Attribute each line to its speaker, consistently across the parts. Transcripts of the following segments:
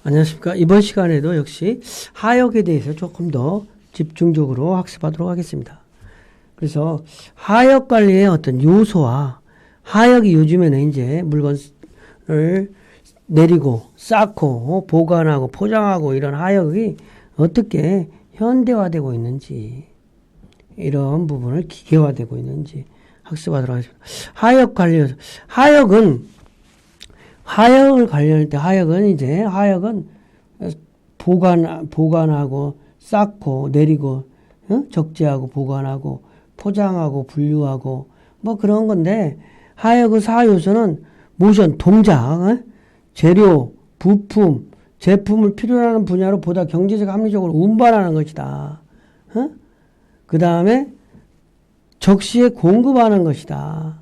Speaker 1: 안녕하십니까. 이번 시간에도 역시 하역에 대해서 조금 더 집중적으로 학습하도록 하겠습니다. 그래서 하역 관리의 어떤 요소와 하역이 요즘에는 이제 물건을 내리고 쌓고 보관하고 포장하고 이런 하역이 어떻게 현대화되고 있는지, 이런 부분을 기계화되고 있는지 학습하도록 하겠습니다. 하역 관리 요소. 하역을 관리할 때 하역은 보관하고 쌓고 내리고 적재하고 보관하고 포장하고 분류하고 뭐 그런 건데, 하역의 4요소는 모션, 동작, 재료, 부품, 제품을 필요로 하는 분야로 보다 경제적 합리적으로 운반하는 것이다. 그 다음에 적시에 공급하는 것이다.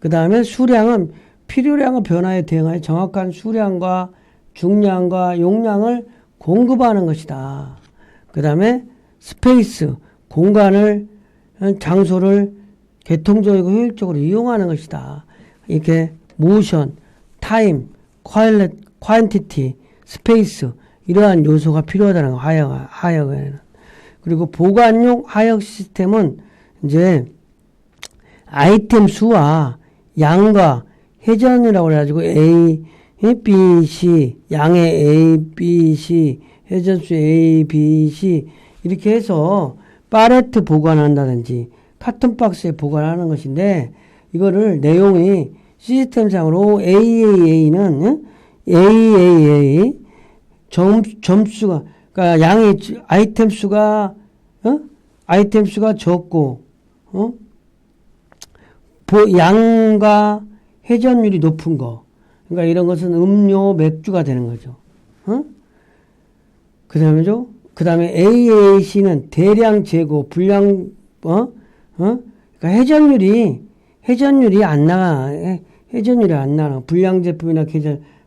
Speaker 1: 그 다음에 수량은 필요량의 변화에 대응하여 정확한 수량과 중량과 용량을 공급하는 것이다. 그 다음에 스페이스, 공간을, 장소를 개통적이고 효율적으로 이용하는 것이다. 이렇게 모션, 타임, ኳ인티티, 스페이스, 이러한 요소가 필요하다는 거, 하역에는. 그리고 보관용 하역 시스템은 이제 아이템 수와 양과 회전이라고 해가지고 A, B, C, 양의 A, B, C, 회전수 A, B, C 이렇게 해서 팔레트 보관한다든지 카톤박스에 보관하는 것인데, 이거를 내용이 시스템상으로 AAA는 AAA 점수가, 그러니까 양의 아이템 수가 적고 양과 회전율이 높은 거, 그러니까 이런 것은 음료, 맥주가 되는 거죠. 그 다음에 AAC는 대량 재고, 불량, 그러니까 회전율이 안 나가, 불량 제품이나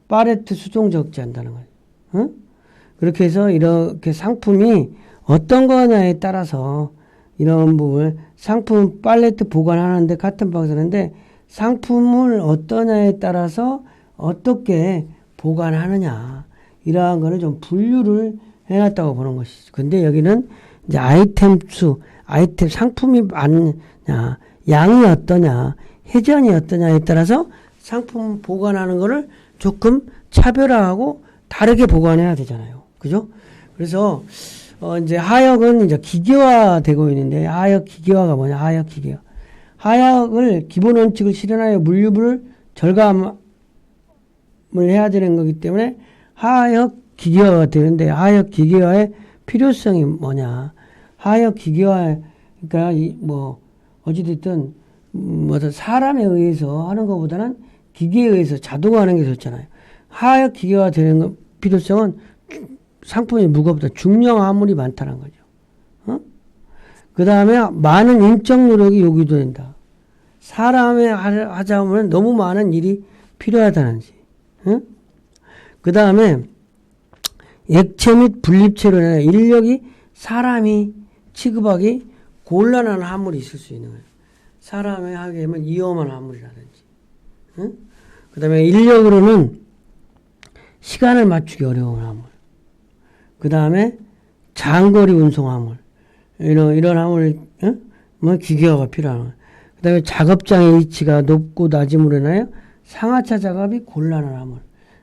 Speaker 1: 팔레트 수동 적재한다는 거예요. 그렇게 해서 이렇게 상품이 어떤 거냐에 따라서 이런 부분, 상품 팔레트 보관하는데 같은 박스인데 상품을 어떠냐에 따라서 어떻게 보관하느냐, 이러한 거는 좀 분류를 해놨다고 보는 것이죠. 근데 여기는 이제 아이템 수, 상품이 많냐, 양이 어떠냐, 회전이 어떠냐에 따라서 상품 보관하는 거를 조금 차별화하고 다르게 보관해야 되잖아요. 그죠? 그래서, 이제 하역은 이제 기계화되고 있는데, 하역 기계화가 뭐냐, 하역 기계화. 하역을 기본 원칙을 실현하여 물류를 절감을 해야 되는 거기 때문에 하역 기계화가 되는데, 하역 기계화의 필요성이 뭐냐. 하역 기계화, 그러니까 어찌됐든 사람에 의해서 하는 것보다는 기계에 의해서 자동화하는 게 좋잖아요. 하역 기계화 되는 필요성은 상품이 무겁다, 중량 화물이 많다는 거죠. 그 다음에 많은 인적 노력이 요구된다. 사람에 하자면 너무 많은 일이 필요하다는지. 그 다음에 액체 및 분립체로 인해 인력이 사람이 취급하기 곤란한 화물이 있을 수 있는 거예요. 사람이 하게 되면 위험한 화물이라든지. 그 다음에 인력으로는 시간을 맞추기 어려운 화물. 그 다음에 장거리 운송 화물. 이런 화물, 기계화가 필요한 거예요. 그 다음에 작업장의 위치가 높고 낮음으로 인하여 상하차 작업이 곤란한 화물.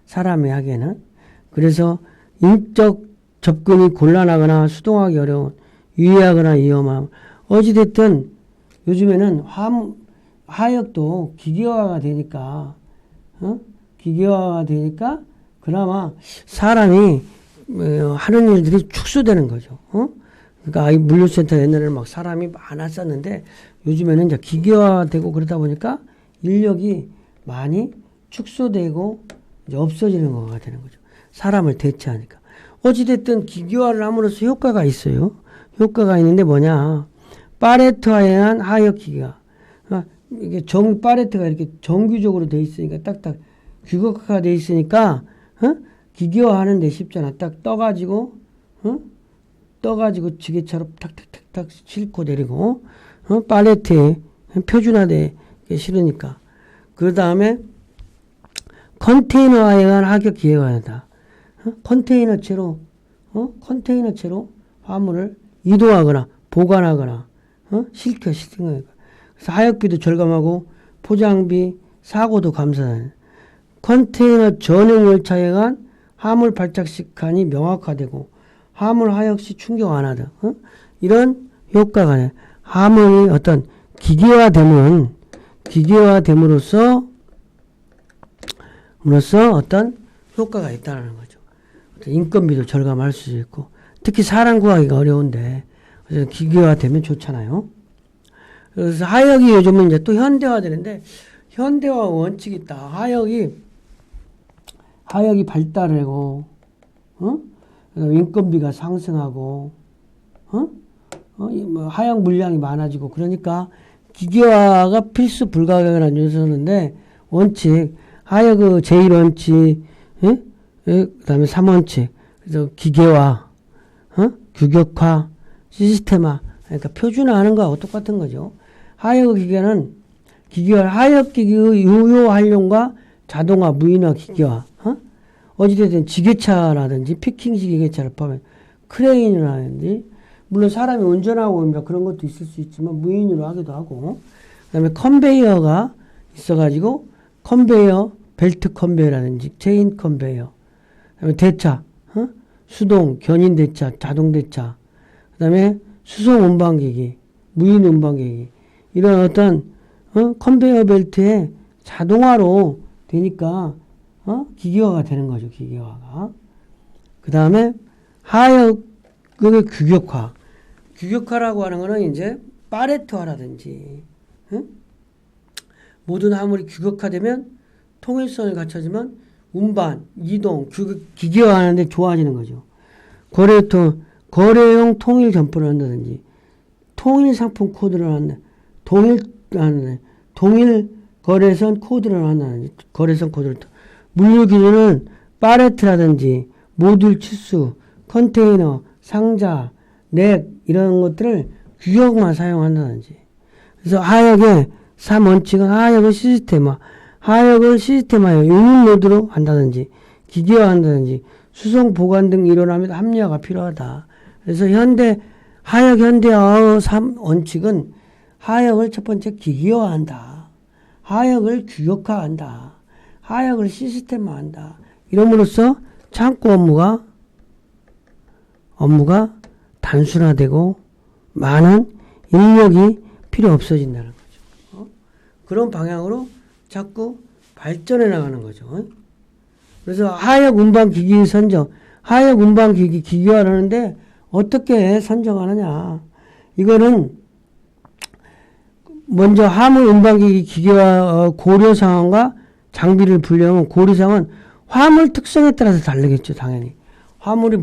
Speaker 1: 사람이 하기에는. 그래서 인적 접근이 곤란하거나 수동하기 어려운, 유의하거나 위험한 화물. 어찌됐든 요즘에는 하역도 기계화가 되니까, 그나마 사람이 하는 일들이 축소되는 거죠. 그러니까 물류센터 옛날에는 막 사람이 많았었는데 요즘에는 이제 기계화되고 그러다 보니까 인력이 많이 축소되고 이제 없어지는 거가 되는 거죠. 사람을 대체하니까. 어찌됐든 기계화를 함으로써 효과가 있어요. 효과가 있는데 뭐냐. 팔레트화한 하역 기계화. 이게 팔레트가 이렇게 정규적으로 돼 있으니까 딱딱 규격화가 돼 있으니까, 기계화 하는데 쉽잖아. 딱 떠가지고 지게차로 탁탁탁탁 싣고 내리고, 팔레트에 표준화돼 실으니까. 그 다음에 컨테이너화에 의한 하역 기계화다. 컨테이너체로 화물을 이동하거나 보관하거나 실행하는 거예요. 그래서 하역비도 절감하고 포장비, 사고도 감소하는 컨테이너 전용 열차에 간 화물 발착 시간이 명확화되고 화물 하역 시 충격 완화 등 이런 효과가 네. 화물이 어떤 기계화됨으로써 어떤 효과가 있다는 거죠. 인건비도 절감할 수 있고 특히 사람 구하기가 어려운데 기계화되면 좋잖아요. 그래서 하역이 요즘은 이제 또 현대화되는데 현대화 원칙이 있다. 하역이 발달하고 인건비가 상승하고 하역 물량이 많아지고 그러니까 기계화가 필수 불가결한 요소인데 원칙 하역의 제1원칙 그다음에 3원칙 그래서 기계화 규격화 시스템화 그러니까 표준화하는 거하고 똑같은 거죠. 하역 기계는 하역 기계의 유효 활용과 자동화 무인화 기계화 어찌됐든 지게차라든지 피킹 지게차를 보면 크레인이라든지 물론 사람이 운전하고 그런 것도 있을 수 있지만 무인으로 하기도 하고 그다음에 컨베이어가 있어가지고 컨베이어 벨트 컨베이어라든지 체인 컨베이어 그다음에 대차 수동 견인 대차 자동 대차 그다음에 수송 운반기기 무인 운반기기 이런 어떤 컨베이어 벨트에 자동화로 되니까 기계화가 되는 거죠. 기계화가. 그 다음에 하역의 규격화라고 하는 거는 이제 파레토화라든지 모든 화물이 규격화되면 통일성을 갖춰지면 운반, 이동, 기계화하는데 좋아지는 거죠. 거래용 통일 점포를 한다든지 통일 상품 코드를 한다. 동일 거래선 코드를 한다든지 거래선 코드를 물류 기준은 팔레트라든지 모듈 치수, 컨테이너, 상자, 넥 이런 것들을 규격만 사용한다든지 그래서 하역의 3원칙은 하역을 시스템화해 유닛 모드로 한다든지 기계화한다든지 수송 보관 등 일어나면 합리화가 필요하다. 그래서 하역 현대화의 3원칙은 하역을 첫 번째 기계화한다. 하역을 규격화한다. 하역을 시스템화한다. 이름으로써 창고 업무가 단순화되고 많은 인력이 필요 없어진다는 거죠. 그런 방향으로 자꾸 발전해 나가는 거죠. 그래서 하역 운반기기 선정, 하역 운반기기 기계화를 하는데 어떻게 선정하느냐. 이거는 먼저 화물 운반기기 기계화 고려사항과 장비를 분류하면 고려사항은 화물 특성에 따라서 다르겠죠. 당연히. 화물이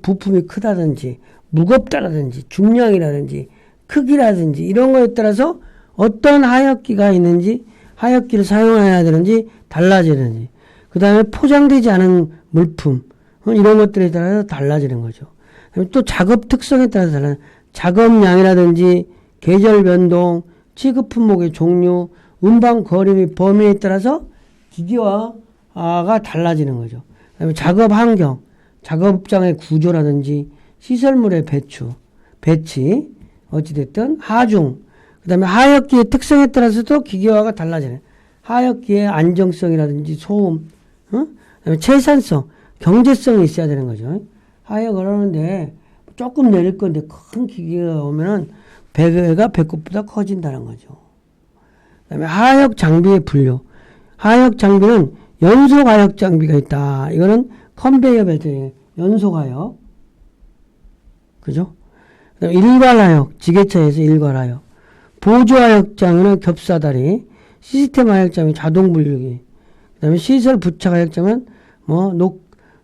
Speaker 1: 부품이 크다든지 무겁다라든지 중량이라든지 크기라든지 이런 거에 따라서 어떤 하역기가 있는지 하역기를 사용해야 되는지 달라지는지 그 다음에 포장되지 않은 물품 이런 것들에 따라서 달라지는 거죠. 또 작업 특성에 따라서 달라요. 작업량이라든지 계절 변동, 취급 품목의 종류, 운반 거리 및 범위에 따라서 기계화가 달라지는 거죠. 그다음에 작업 환경, 작업장의 구조라든지 시설물의 배치, 어찌됐든 하중, 그 다음에 하역기의 특성에 따라서도 기계화가 달라지네. 하역기의 안정성이라든지 소음, 그다음에 채산성, 경제성이 있어야 되는 거죠. 하역을 하는데 조금 내릴 건데 큰 기계가 오면은 배가 배꼽보다 커진다는 거죠. 그 다음에 하역 장비의 분류. 하역 장비는 연속 하역 장비가 있다. 이거는 컨베이어 벨트, 연속 하역. 그죠? 그 다음에 일괄 하역, 지게차에서 일괄 하역. 보조 하역 장비는 겹사다리, 시스템 하역 장비 자동 분류기. 그 다음에 시설 부착 하역 장비는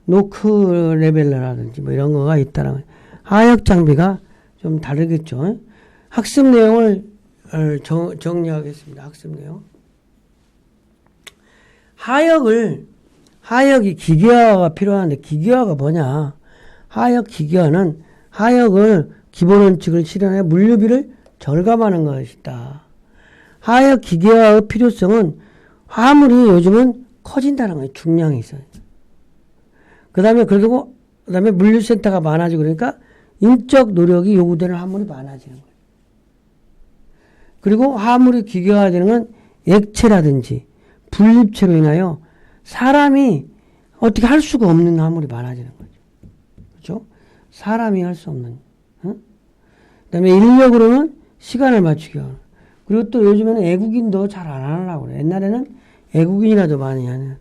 Speaker 1: 노크 레벨러라든지 이런 거가 있다라는 거예요. 하역 장비가 좀 다르겠죠. 학습 내용을 정리하겠습니다. 학습 내용. 하역이 기계화가 필요한데 기계화가 뭐냐? 하역 기계화는 하역을 기본 원칙을 실현해 물류비를 절감하는 것이다. 하역 기계화의 필요성은 화물이 요즘은 커진다는 거예요. 중량이 있어요. 그다음에 물류센터가 많아지고 그러니까 인적 노력이 요구되는 화물이 많아지는 거예요. 그리고 화물이 기계화되는 건 액체라든지 분립체로 인하여 사람이 어떻게 할 수가 없는 화물이 많아지는 거죠. 그렇죠? 사람이 할 수 없는. 그다음에 인력으로는 시간을 맞추기 어려워. 그리고 또 요즘에는 애국인도 잘 안 하려고 그래요. 옛날에는 애국인이라도 많이 하는.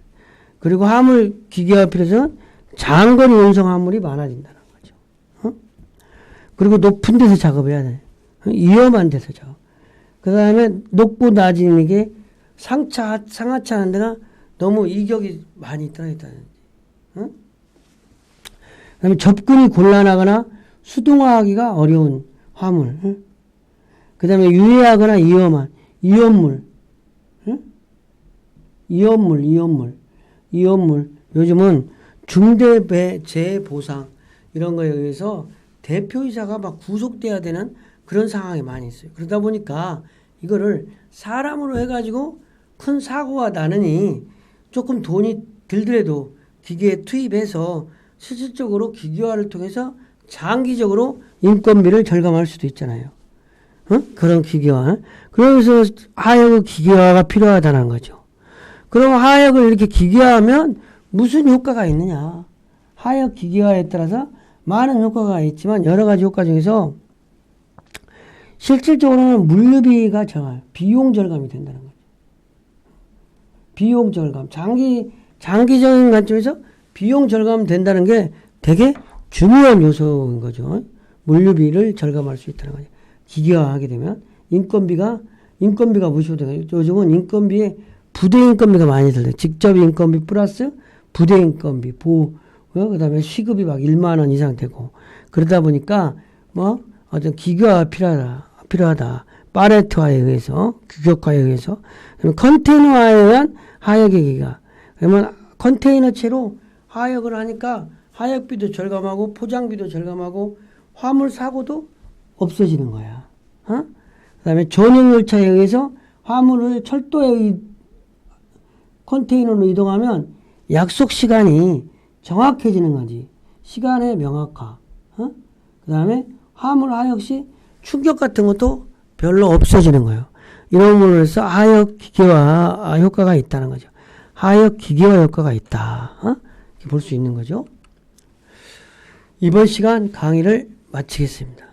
Speaker 1: 그리고 화물 기계화 필요해서 장거리 운송 화물이 많아진다는 거죠. 그리고 높은 데서 작업해야 돼. 위험한 데서 작업. 그 다음에 높고 낮은 게 상하차 하는 데가 너무 이격이 많이 떨어졌다든지. 그 다음에 접근이 곤란하거나 수동화하기가 어려운 화물. 그 다음에 유해하거나 위험한 위험물. 위험물. 요즘은 중대재해보상 이런 거에 의해서 대표이사가 막 구속돼야 되는 그런 상황이 많이 있어요. 그러다 보니까 이거를 사람으로 해가지고 큰 사고가 나느니 조금 돈이 들더라도 기계에 투입해서 실질적으로 기계화를 통해서 장기적으로 인건비를 절감할 수도 있잖아요. 그런 기계화. 그래서 하역의 기계화가 필요하다는 거죠. 그럼 하역을 이렇게 기계화하면 무슨 효과가 있느냐. 하역 기계화에 따라서 많은 효과가 있지만 여러 가지 효과 중에서 실질적으로는 물류비가 정말 비용 절감이 된다는 거죠. 비용 절감. 장기적인 관점에서 비용 절감 된다는 게 되게 중요한 요소인 거죠. 물류비를 절감할 수 있다는 거죠. 기계화하게 되면 인건비가 무시되고 요즘은 인건비에 부대 인건비가 많이 들어요. 직접 인건비 플러스 부대 인건비, 그 다음에 시급이 막 1만 원 이상 되고 그러다 보니까 어떤 기계화가 필요하다. 파레트화에 의해서, 규격화에 의해서, 컨테이너화에 의한 하역의 기계화. 그러면 컨테이너체로 하역을 하니까 하역비도 절감하고 포장비도 절감하고 화물 사고도 없어지는 거야. 그 다음에 전용열차에 의해서 화물을 철도에 컨테이너로 이동하면 약속 시간이 정확해지는 거지. 시간의 명확화. 그 다음에 화물 하역 시 충격 같은 것도 별로 없어지는 거예요. 이런 부분으로 해서 하역 기계화 효과가 있다는 거죠. 하역 기계화 효과가 있다. 이렇게 볼 수 있는 거죠. 이번 시간 강의를 마치겠습니다.